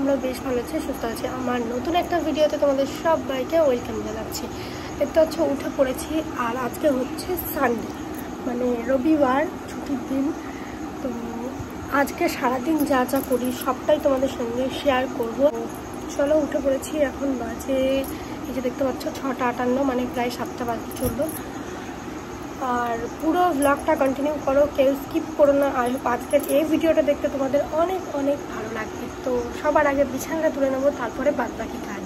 আমরাও বেশ ভালো আছি, সুস্থ আছি। আমার নতুন একটা ভিডিওতে তোমাদের সবাইকে ওয়েলকাম জানাচ্ছি। দেখতে হচ্ছে উঠে পড়েছি, আর আজকে হচ্ছে সানডে, মানে রবিবার, ছুটির দিন। তো আজকে সারাদিন যা যা করি সবটাই তোমাদের সঙ্গে শেয়ার করব। চলো উঠে পড়েছি, এখন বাজে এই যে দেখতে পাচ্ছ 6:58, মানে প্রায় 7টা বাজতে চললো। আর পুরো ব্লগটা কন্টিনিউ করো, কেউ স্কিপ করো না। আর আজকের এই ভিডিওটা দেখতে তোমাদের অনেক অনেক ভালো লাগবে। তো সবার আগে বিছানাটা তুলে নেবো, তারপরে বাদবাকি কাজ।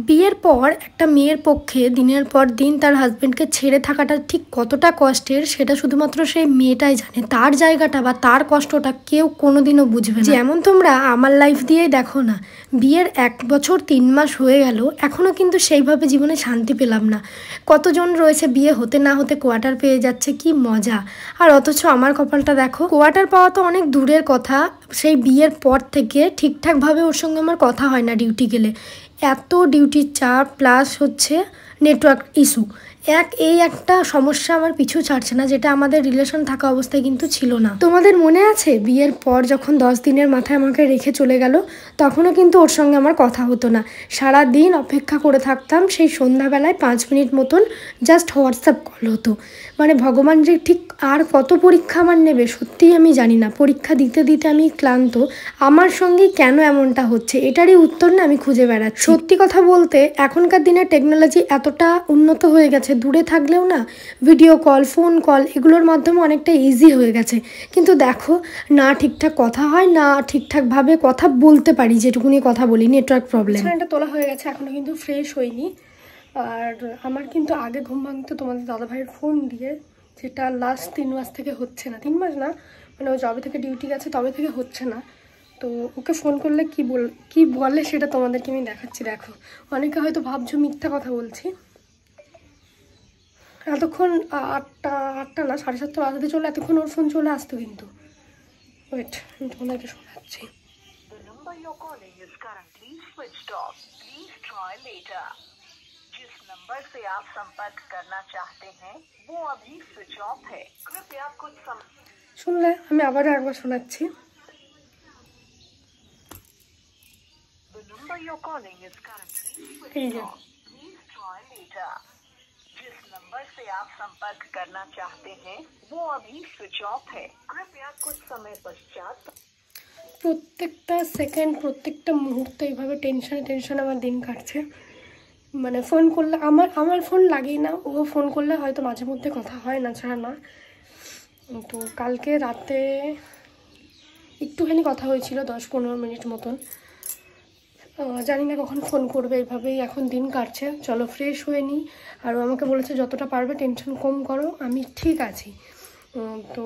বিয়ের পর একটা মেয়ের পক্ষে দিনের পর দিন তার হাজব্যান্ডকে ছেড়ে থাকাটা ঠিক কতটা কষ্টের, সেটা শুধুমাত্র সেই মেয়েটাই জানে। তার জায়গাটা বা তার কষ্টটা কেউ কোনোদিনও বুঝবে না। যেমন তোমরা আমার লাইফ দিয়েই দেখো না, বিয়ের 1 বছর 3 মাস হয়ে গেল, এখনও কিন্তু সেইভাবে জীবনে শান্তি পেলাম না। কতজন রয়েছে বিয়ে হতে না হতে কোয়ার্টার পেয়ে যাচ্ছে, কি মজা। আর অথচ আমার কপালটা দেখো, কোয়ার্টার পাওয়া তো অনেক দূরের কথা, সেই বিয়ের পর থেকে ঠিকঠাকভাবে ওর সঙ্গে আমার কথা হয় না। ডিউটি গেলে এত ডিউটির চাপ, প্লাস হচ্ছে নেটওয়ার্ক ইস্যু, এই একটা সমস্যা আমার পিছু ছাড়ছে না, যেটা আমাদের রিলেশন থাকা অবস্থায় কিন্তু ছিল না। তোমাদের মনে আছে বিয়ের পর যখন 10 দিনের মাথায় আমাকে রেখে চলে গেল, তখনও কিন্তু ওর সঙ্গে আমার কথা হতো না। সারা দিন অপেক্ষা করে থাকতাম, সেই সন্ধ্যাবেলায় 5 মিনিট মতন জাস্ট হোয়াটসঅ্যাপ কল হতো। মানে ভগবান যে ঠিক আর কত পরীক্ষা আমার নেবে সত্যিই আমি জানি না। পরীক্ষা দিতে দিতে আমি ক্লান্ত। আমার সঙ্গে কেন এমনটা হচ্ছে, এটারই উত্তর না আমি খুঁজে বেড়াচ্ছি। সত্যি কথা বলতে এখনকার দিনে টেকনোলজি এতটা উন্নত হয়ে গেছে, দূরে থাকলেও না ভিডিও কল, ফোন কল এগুলোর মাধ্যমে অনেকটা ইজি হয়ে গেছে। কিন্তু দেখো, না ঠিকঠাক কথা হয়, না ঠিকঠাকভাবে কথা বলতে পারি, যেটুকুনি কথা বলি নেটওয়ার্ক প্রবলেম। এটা তোলা হয়ে গেছে, এখনও কিন্তু ফ্রেশ হয়নি। আর আমার কিন্তু আগে ঘুম ভাঙতো তোমাদের দাদাভাইয়ের ফোন দিয়ে, যেটা লাস্ট 3 মাস থেকে হচ্ছে না। 3 মাস না, মানে ও যবে থেকে ডিউটি গেছে তবে থেকে হচ্ছে না। তো ওকে ফোন করলে কি বলে সেটা তোমাদেরকে আমি দেখাচ্ছি। দেখো, অনেকে হয়তো ভাবছো মিথ্যা কথা বলছি। এতক্ষণ 8টা না 7:30 বাজতে চলে, এতক্ষণ ওর ফোন চলে আসতো কিন্তু। ওয়েট, আমি তোমাদেরকে শোনাচ্ছি। नंबर से आप संपर्क करना चाहते हैं वो अभी स्विच ऑफ है, कृपया कुछ समय। শুনলে আমি আবার একবার শোনাচ্ছি। The number you're calling is currently switched off. Please try later. जिस नंबर से आप संपर्क करना चाहते हैं वो अभी स्विच ऑफ है, कृपया कुछ समय पश्चात। প্রত্যেকটা সেকেন্ড, প্রত্যেকটা মুহূর্তে এইভাবে টেনশনে আমার দিন কাটছে। মানে ফোন করলে আমার ফোন লাগেই না, ও ফোন করলে হয়তো মাঝে মধ্যে কথা হয়, না ছাড়া না। তো কালকে রাতে একটুখানি কথা হয়েছিল, 10-15 মিনিট মতন। জানি না কখন ফোন করবে, এইভাবেই এখন দিন কাটছে। চলো ফ্রেশ হয়ে নিই। আর ও আমাকে বলেছে যতটা পারবে টেনশন কম করো, আমি ঠিক আছি। তো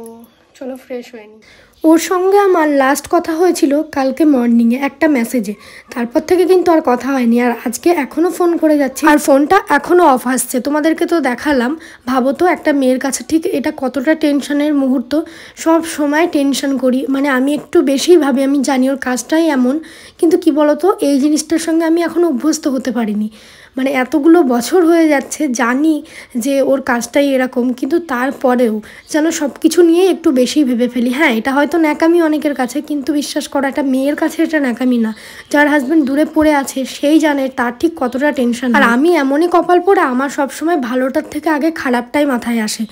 চলো ফ্রেশ হয়ে নিই। ওর সঙ্গে আমার লাস্ট কথা হয়েছিল কালকে মর্নিংয়ে একটা মেসেজে, তারপর থেকে কিন্তু আর কথা হয়নি। আর আজকে এখনও ফোন করে যাচ্ছি, আর ফোনটা এখনও অফ আসছে। তোমাদেরকে তো দেখালাম। ভাবো তো একটা মেয়ের কাছে ঠিক এটা কতটা টেনশনের মুহূর্ত। সব সময় টেনশন করি, মানে আমি একটু বেশিই ভাবি। আমি জানি ওর কাজটাই এমন, কিন্তু কি বলতো, এই জিনিসটার সঙ্গে আমি এখনও অভ্যস্ত হতে পারিনি। মানে এতগুলো বছর হয়ে যাচ্ছে, জানি যে ওর কাজটাই এরকম, কিন্তু তারপরেও যেন সব কিছু নিয়ে একটু বেশি ভেবে ফেলি। হ্যাঁ, এটা হয়তো ন্যাকামি অনেকের কাছে, কিন্তু বিশ্বাস করো একটা মেয়ের কাছে এটা ন্যাকামি না। যার হাজব্যান্ড দূরে পড়ে আছে সেই জানে তার ঠিক কতটা টেনশন। আর আমি এমনই কপাল পড়ে, আমার সবসময় ভালোটার থেকে আগে খারাপটাই মাথায় আসে।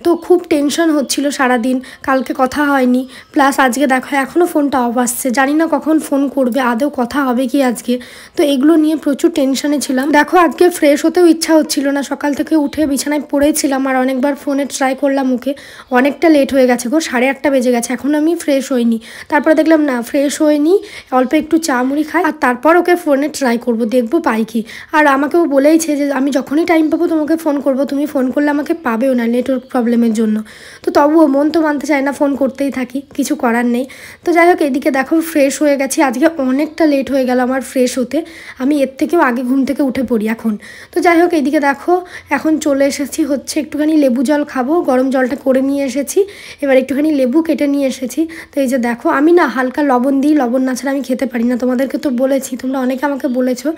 তো খুব টেনশন হচ্ছিল সারাদিন, কালকে কথা হয়নি। প্লাস আজকে দেখো এখনও ফোনটা অফ আসছে, জানি না কখন ফোন করবে, আদৌ কথা হবে কি আজকে। তো এগুলো নিয়ে প্রচুর টেনশনে ছিলাম। দেখো আজকে ফ্রেশ হতেও ইচ্ছা হচ্ছিল না, সকাল থেকে উঠে বিছানায় পড়েছিলাম। আর অনেকবার ফোনে ট্রাই করলাম ওকে, অনেকটা লেট হয়ে গেছে গো, 8:30 বেজে গেছে, এখন আমি ফ্রেশ হইনি। তারপরে দেখলাম না ফ্রেশ হয়নি, অল্প একটু চা মুড়ি খাই, আর তারপর ওকে ফোনে ট্রাই করব, দেখবো পাই কি। আর আমাকেও বলেইছে যে আমি যখনই টাইম পাবো তোমাকে ফোন করব, তুমি ফোন করলে আমাকে পাবেও না নেটওয়ার্ক প্রবলেমের জন্য। তো তবুও মন তো মানতে চায় না, ফোন করতেই থাকি, কিছু করার নেই। তো যাই হোক, এদিকে দেখো ফ্রেশ হয়ে গেছি। আজকে অনেকটা লেট হয়ে গেল আমার ফ্রেশ হতে, আমি এর থেকেও আগে ঘুম থেকে উঠে পড়ি এখন। তো যাই হোক, এদিকে দেখো এখন চলে এসেছি হচ্ছে একটুখানি লেবু জল খাবো, গরম জলটা করে নিয়ে এসেছি। এবার একটুখানি লেবু কেটে নিয়ে এসেছি। নিয়েছি। তো এই যে দেখো, আমি না হালকা লবণ দিই, লবণ না ছাড়া আমি খেতে পারি না, তোমাদেরকে তো বলেছি, তোমরা অনেকে আমাকে বলেছো।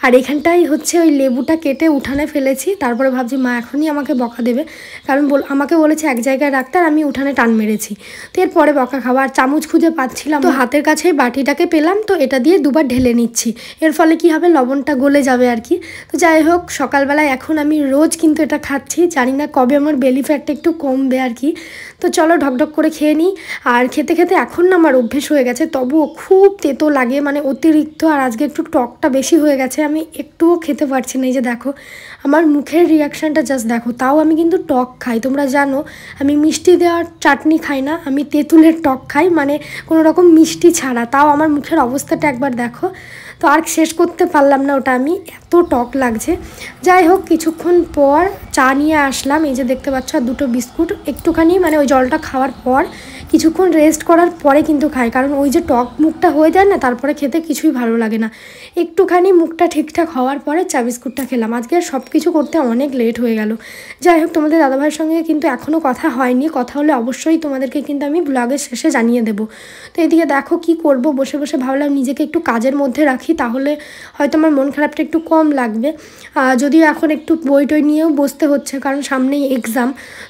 আর এখানটাই হচ্ছে ওই লেবুটা কেটে উঠানে ফেলেছি, তারপরে ভাবছি মা এখনই আমাকে বকা দেবে, কারণ আমাকে বলেছে এক জায়গায় রাখতে, আর আমি উঠানে টান মেরেছি। তো এরপরে বকা খাওয়া, আর চামচ খুঁজে পাচ্ছিলাম, তো হাতের কাছে বাটিটাকে পেলাম, তো এটা দিয়ে দুবার ঢেলে নিচ্ছি। এর ফলে কি হবে, লবণটা গলে যাবে আর কি। তো যাই হোক, সকালবেলায় এখন আমি রোজ কিন্তু এটা খাচ্ছি, জানি না কবে আমার বেলি ফ্যাটটা একটু কমবে আর কি। তো চলো ঢকঢক করে খেয়ে নিই। আর খেতে খেতে এখন না আমার অভ্যেস হয়ে গেছে, তবুও খুব তেতো লাগে, মানে অতিরিক্ত। আর আজকে একটু টকটা বেশি হয়ে গেছে, আমি একটুও খেতে পারছি না। এই যে দেখো আমার মুখের রিয়াকশানটা জাস্ট দেখো। তাও আমি কিন্তু টক খাই, তোমরা জানো আমি মিষ্টি দেওয়ার চাটনি খাই না, আমি তেঁতুলের টক খাই, মানে কোনো রকম মিষ্টি ছাড়া। তাও আমার মুখের অবস্থাটা একবার দেখো। তো আর শেষ করতে পারলাম না ওটা, আমি এত টক লাগছে। যাই হোক, কিছুক্ষণ পর চা নিয়ে আসলাম, এই যে দেখতে পাচ্ছ, আর দুটো বিস্কুট। একটুখানি মানে ওই জলটা খাওয়ার পর কিছুক্ষণ রেস্ট করার পরে কিন্তু খাই, কারণ ওই যে টক মুখটা হয়ে যায় না, তারপরে খেতে কিছুই ভালো লাগে না। একটুখানি মুখটা ঠিকঠাক হওয়ার পরে চা বিস্কুটটা খেলাম। আজকে সব কিছু করতে অনেক লেট হয়ে গেল। যাই হোক, তোমাদের দাদাভাইয়ের সঙ্গে কিন্তু এখনও কথা হয়নি, কথা হলে অবশ্যই তোমাদেরকে কিন্তু আমি ব্লগের শেষে জানিয়ে দেবো। তো এদিকে দেখো কি করব, বসে বসে ভাবলাম নিজেকে একটু কাজের মধ্যে রাখি, তাহলে হয়তো আমার মন খারাপটা একটু কম লাগবে। যদিও এখন একটু বই টই নিয়েও বসতে হচ্ছে, কারণ সামনেই এক্সাম।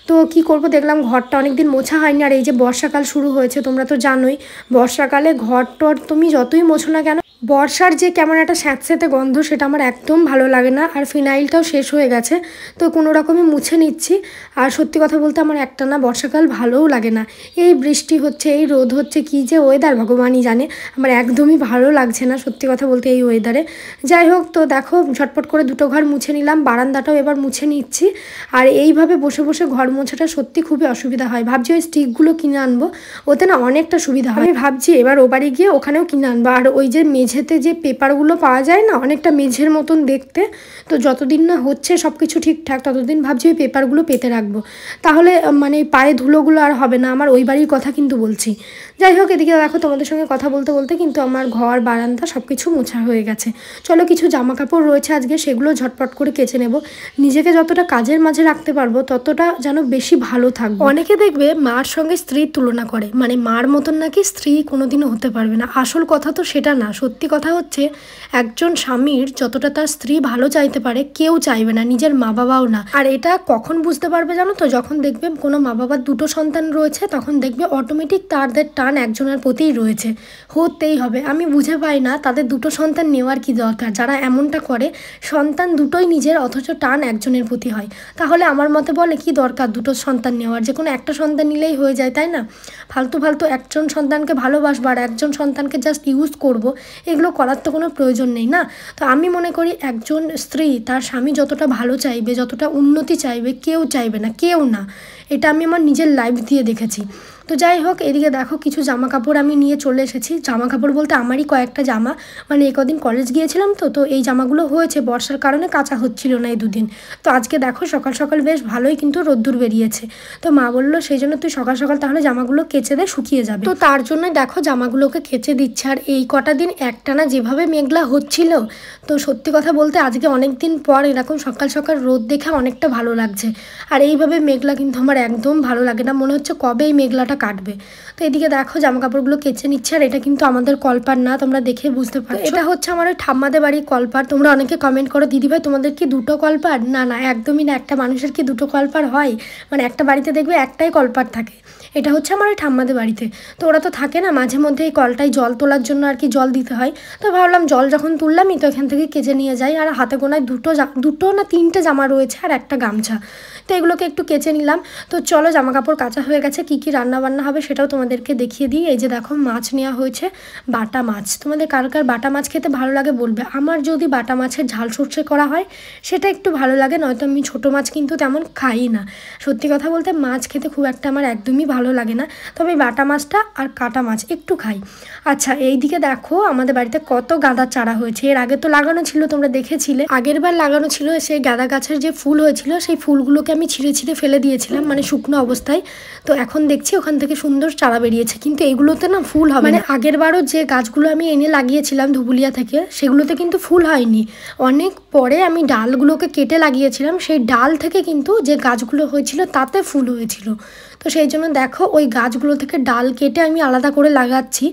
তো কি করব, দেখলাম ঘরটা অনেকদিন মোছা হয়নি, আর এই যে বর্ষাকাল শুরু হয়েছে, তোমরা তো জানোই বর্ষাকালে ঘর টর তুমি যতই মোছো না কেন, বর্ষার যে কেমন একটা স্যাঁতস্যাঁতে গন্ধ, সেটা আমার একদম ভালো লাগে না। আর ফিনাইলটাও শেষ হয়ে গেছে, তো কোনো রকমই মুছে নিচ্ছি। আর সত্যি কথা বলতে আমার একটা না বর্ষাকাল ভালোও লাগে না। এই বৃষ্টি হচ্ছে, এই রোদ হচ্ছে, কি যে ওয়েদার ভগবানই জানে, আমার একদমই ভালো লাগছে না সত্যি কথা বলতে এই ওয়েদারে। যাই হোক, তো দেখো ঝটপট করে দুটো ঘর মুছে নিলাম, বারান্দাটাও এবার মুছে নিচ্ছি। আর এইভাবে বসে বসে ঘর মোছাটা সত্যি খুবই অসুবিধা হয়। ভাবছি ওই স্টিকগুলো কিনে আনবো, ওতে না অনেকটা সুবিধা হয়। আমি ভাবছি এবার ও বাড়ি গিয়ে ওখানেও কিনে আনবো। আর ওই যে মেঝেতে যে পেপারগুলো পাওয়া যায় না, অনেকটা মেঝের মতন দেখতে, তো যতদিন না হচ্ছে সব কিছু ঠিকঠাক, ততদিন ভাবছি ওই পেপারগুলো পেতে রাখবো, তাহলে মানে পায়ে ধুলোগুলো আর হবে না। আমার ওই বাড়ির কথা কিন্তু বলছি। যাই হোক, এদিকে দেখো তোমাদের সঙ্গে কথা বলতে বলতে কিন্তু আমার ঘর বারান্দা সব কিছু মোছা হয়ে গেছে। চলো, কিছু জামা কাপড় রয়েছে আজকে, সেগুলো ঝটপট করে কেচে নেব। নিজেকে যতটা কাজের মাঝে রাখতে পারবো, ততটা যেন বেশি ভালো থাকবে। অনেকে দেখবে মার সঙ্গে স্ত্রীর তুলনা করে, মানে মার মতন নাকি স্ত্রী কোনোদিনও হতে পারবে না। আসল কথা তো সেটা না, সত্যি কথা হচ্ছে একজন স্বামীর যতটা তার স্ত্রী ভালো চাইতে পারে, কেউ চাইবে না, নিজের মা বাবাও না। আর এটা কখন বুঝতে পারবে জানো তো, যখন দেখবে কোনো মা বাবার দুটো সন্তান রয়েছে, তখন দেখবে অটোমেটিক তাদের টান একজনের প্রতিই রয়েছে, হতেই হবে। আমি বুঝে পাই না তাদের দুটো সন্তান নেওয়ার কি দরকার। যারা এমনটা করে, সন্তান দুটোই নিজের, অথচ টান একজনের প্রতি হয়, তাহলে আমার মতে বলে কি দরকার দুটো সন্তান নেওয়ার, যে কোনো একটা সন্তান নিলেই হয়ে যায়, তাই না? ফালতু ফালতু একজন সন্তানকে ভালোবাসবো আর একজন সন্তানকে জাস্ট ইউজ করব, এগুলো করার তো কোনো প্রয়োজন নেই না। তো আমি মনে করি একজন স্ত্রী তার স্বামী যতটা ভালো চাইবে, যতটা উন্নতি চাইবে, কেউ চাইবে না, কেউ না। এটা আমি আমার নিজের লাইফ দিয়ে দেখেছি। তো যাই হোক, এদিকে দেখো কিছু জামা কাপড় আমি নিয়ে চলে এসেছি। জামা কাপড় বলতে আমারই কয়েকটা জামা, মানে এই কদিন কলেজ গিয়েছিলাম, তো এই জামাগুলো হয়েছে বর্ষার কারণে কাচা হচ্ছিল না এই দুদিন। তো আজকে দেখো সকাল সকাল বেশ ভালোই কিন্তু রোদ্দুর বেরিয়েছে। তো মা বললো সেই জন্য তুই সকাল সকাল তাহলে জামাগুলো কেচে দে, শুকিয়ে যাবে। তো তার জন্যই দেখো জামাগুলোকে কেচে দিচ্ছে। আর এই কটা দিন একটানা যেভাবে মেঘলা হচ্ছিল, তো সত্যি কথা বলতে আজকে অনেক দিন পর এরকম সকাল সকাল রোদ দেখে অনেকটা ভালো লাগছে। আর এইভাবে মেঘলা কিন্তু আমার একদম ভালো লাগে না, মনে হচ্ছে কবে এই মেঘলাটা কাটবে। তো এদিকে দেখো জামা কাপড়গুলো কেচে নিচ্ছে। আর এটা কিন্তু আমাদের কলপার না, তোমরা দেখে বুঝতে পারছো, এটা হচ্ছে আমার ওই ঠাম্মাদের বাড়ির কলপার। তোমরা অনেকে কমেন্ট করো দিদিভাই তোমাদের কি দুটো কলপার? না না, একদমই না। একটা মানুষের কি দুটো কলপার হয়? মানে একটা বাড়িতে দেখবে একটাই কলপার থাকে। এটা হচ্ছে আমার ওই ঠাম্মাদের বাড়িতে। তো ওরা তো থাকে না, মাঝে মধ্যে এই কলটায় জল তোলার জন্য আর কি জল দিতে হয়। তো ভাবলাম জল যখন তুললামই, তো এখান থেকে কেচে নিয়ে যাই। আর হাতে গোনায় দুটো না তিনটে জামা রয়েছে আর একটা গামছা, তো এগুলোকে একটু কেচে নিলাম। তো চলো, জামা কাপড় কাচা হয়ে গেছে, কী কী রান্না বান্না হবে সেটাও তোমাদেরকে দেখিয়ে দিই। এই যে দেখো মাছ নেওয়া হয়েছে, বাটা মাছ। তোমাদের কার কার বাটা মাছ খেতে ভালো লাগে বলবে। আমার যদি বাটা মাছের ঝাল সর্ষে করা হয় সেটা একটু ভালো লাগে, নয়তো আমি ছোটো মাছ কিন্তু তেমন খাই না। সত্যি কথা বলতে মাছ খেতে খুব একটা আমার একদমই ভালো লাগে না, তবে বাটা মাছটা আর কাটা মাছ একটু খাই। আচ্ছা, এই দিকে দেখো আমাদের বাড়িতে কত গাঁদার চারা হয়েছে। এর আগে তো লাগানো ছিল, তোমরা দেখেছিলে, আগের বার লাগানো ছিল। সেই গাঁদা গাছের যে ফুল হয়েছিল সেই ফুলগুলোকে আমি ছিঁড়ে ছিঁড়ে ফেলে দিয়েছিলাম, মানে শুকনো অবস্থায়। তো এখন দেখছি ওখান থেকে সুন্দর চারা বেরিয়েছে, কিন্তু এগুলোতে না ফুল হবে। মানে আগের বারও যে গাছগুলো আমি এনে লাগিয়েছিলাম ধুবুলিয়া থেকে, সেগুলোতে কিন্তু ফুল হয়নি। অনেক পরে আমি ডালগুলোকে কেটে লাগিয়েছিলাম, সেই ডাল থেকে কিন্তু যে গাছগুলো হয়েছিল তাতে ফুল হয়েছিল। তো সেই জন্য দেখো ওই গাছগুলো থেকে ডাল কেটে আমি আলাদা করে লাগাচ্ছি,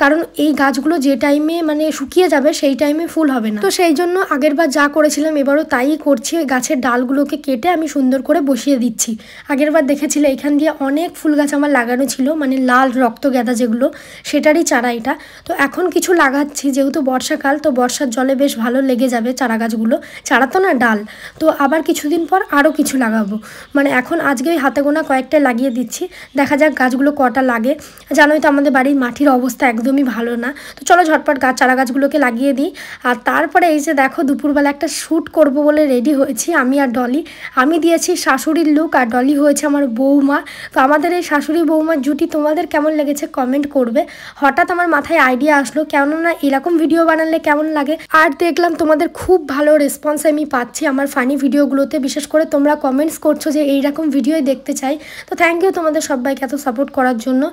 কারণ এই গাছগুলো যে টাইমে মানে শুকিয়ে যাবে সেই টাইমে ফুল হবে না। তো সেই জন্য আগেরবার যা করেছিলাম এবারও তাই করছি, ওই গাছের ডালগুলোকে কেটে আমি সুন্দর করে বসিয়ে দিচ্ছি। আগেরবার দেখেছিলে এখান দিয়ে অনেক ফুল গাছ আমার লাগানো ছিল, মানে লাল রক্ত গাঁদা যেগুলো, সেটারই চারা এটা। তো এখন কিছু লাগাচ্ছি, যেহেতু বর্ষাকাল, তো বর্ষার জলে বেশ ভালো লেগে যাবে চারা গাছগুলো, চারা তো না ডাল। তো আবার কিছুদিন পর আরও কিছু লাগাবো, মানে এখন আজকে ওই হাতে গোনা কয়েকটা লাগিয়ে দিচ্ছি, দেখা যাক গাছগুলো কটা লাগে। জানোই তো আমাদের বাড়ির মাটির অবস্থা একদমই ভালো না, তো চলো ঝটপট চারা গাছগুলোকে লাগিয়ে দিই। আর তারপরে এই যে দেখো দুপুরবেলা একটা শ্যুট করব বলে রেডি হয়েছি আমি আর ডলি। আমি দিয়েছি শাশুড়ির লুক আর ডলি হয়েছে আমার বৌমা। তো আমাদের এই শাশুড়ি বৌমার জুটি তোমাদের কেমন লেগেছে কমেন্ট করবে। হঠাৎ আমার মাথায় আইডিয়া আসলো, কেননা এরকম ভিডিও বানালে কেমন লাগে, আর দেখলাম তোমাদের খুব ভালো রেসপন্স আমি পাচ্ছি আমার ফানি ভিডিওগুলোতে। বিশেষ করে তোমরা কমেন্টস করছো যে এইরকম ভিডিওই দেখতে চাই, তো থ্যাংক ইউ তোমাদের সবাইকে এত সাপোর্ট করার জন্য।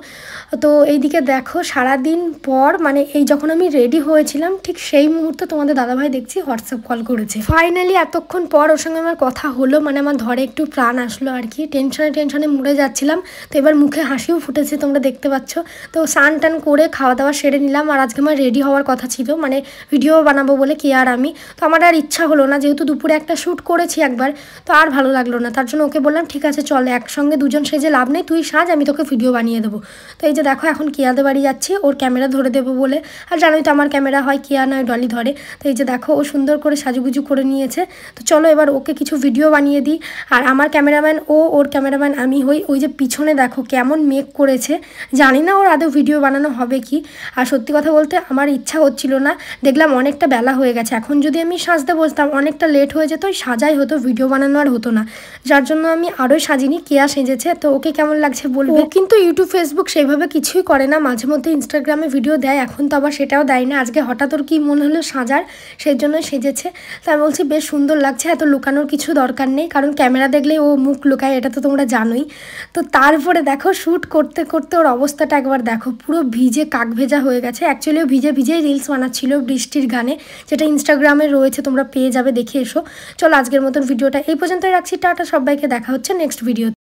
তো এইদিকে দেখো সারাদিন পর মানে এই যখন আমি রেডি হয়েছিলাম ঠিক সেই মুহূর্তে তোমাদের দাদাভাই দেখছি হোয়াটসঅ্যাপ কল করেছে। ফাইনালি এতক্ষণ পর ওর সঙ্গে আমার কথা হলো, মানে আমার ধরে একটু প্রাণ আসলো আর কি, টেনশনে মরে যাচ্ছিলাম। তো এবার মুখে হাসিও ফুটেছে তোমরা দেখতে পাচ্ছ। তো স্নান টান করে খাওয়া দাওয়া সেরে নিলাম, আর আজকে আমার রেডি হওয়ার কথা ছিল, মানে ভিডিও বানাবো বলে কি আর আমি। তো আমার আর ইচ্ছা হলো না, যেহেতু দুপুরে একটা শ্যুট করেছি একবার, তো আর ভালো লাগলো না। তার জন্য ওকে বললাম ঠিক আছে চল একসঙ্গে দুজন সেজে লাভ নেই, তুই সাজ আমি তোকে ভিডিও বানিয়ে দেবো। তো এই যে দেখো এখন কিয়াদের বাড়ি যাচ্ছি ওর ক্যামেরা ধরে দেবো বলে, আর জানোই তো আমার ক্যামেরা হয় কিয়া নয় ডলি ধরে। তো এই যে দেখো ও সুন্দর করে সাজুগুজু করে নিয়েছে। তো চলো এবার ওকে কিছু ভিডিও বানিয়ে দিই। আর আমার ক্যামেরাম্যান ও, ওর ক্যামেরাম্যান আমি হই। ওই যে পিছনে দেখো কেমন মেক করেছে, জানি না ওর আদৌ ভিডিও বানানো হবে কি। আর সত্যি কথা বলতে আমার ইচ্ছা হচ্ছিল না, দেখলাম অনেকটা বেলা হয়ে গেছে, এখন যদি আমি সাজতে বসতাম অনেকটা লেট হয়ে যেত, ওই সাজাই হতো, ভিডিও বানানো আর হতো না। যার জন্য আমি আরও সাজিনি, কেয়া সেজেছে। তো ওকে কেমন লাগছে বলবো। ও কিন্তু ইউটিউব ফেসবুক সেইভাবে কিছুই করে না, মাঝে মধ্যে ইনস্টাগ্রামে ভিডিও দেয়, এখন তো আবার সেটাও দেয় না। আজকে হঠাৎ ওর কি মনে হলো সাজার, সেই জন্য সেজেছে। তাই বলছি বেশ সুন্দর লাগছে, এত লুকানোর কিছু দরকার নেই, কারণ ক্যামেরা দেখলে ও মুখ লুকায়, এটা তো তোমরা জানোই। তো তারপরে দেখো শ্যুট করতে করতে ওর অবস্থাটা একবার দেখো, পুরো ভিজে কাক ভেজা হয়ে গেছে। অ্যাকচুয়ালি ও ভিজেই রিলস বানাচ্ছিল বৃষ্টির গানে, যেটা ইনস্টাগ্রামে রয়েছে, তোমরা পেয়ে যাবে, দেখে এসো। চলো আজকের মতন ভিডিওটা এই পর্যন্তই রাখছি, টাটা সবাইকে, দেখা হচ্ছে নেক্সট ভিডিও।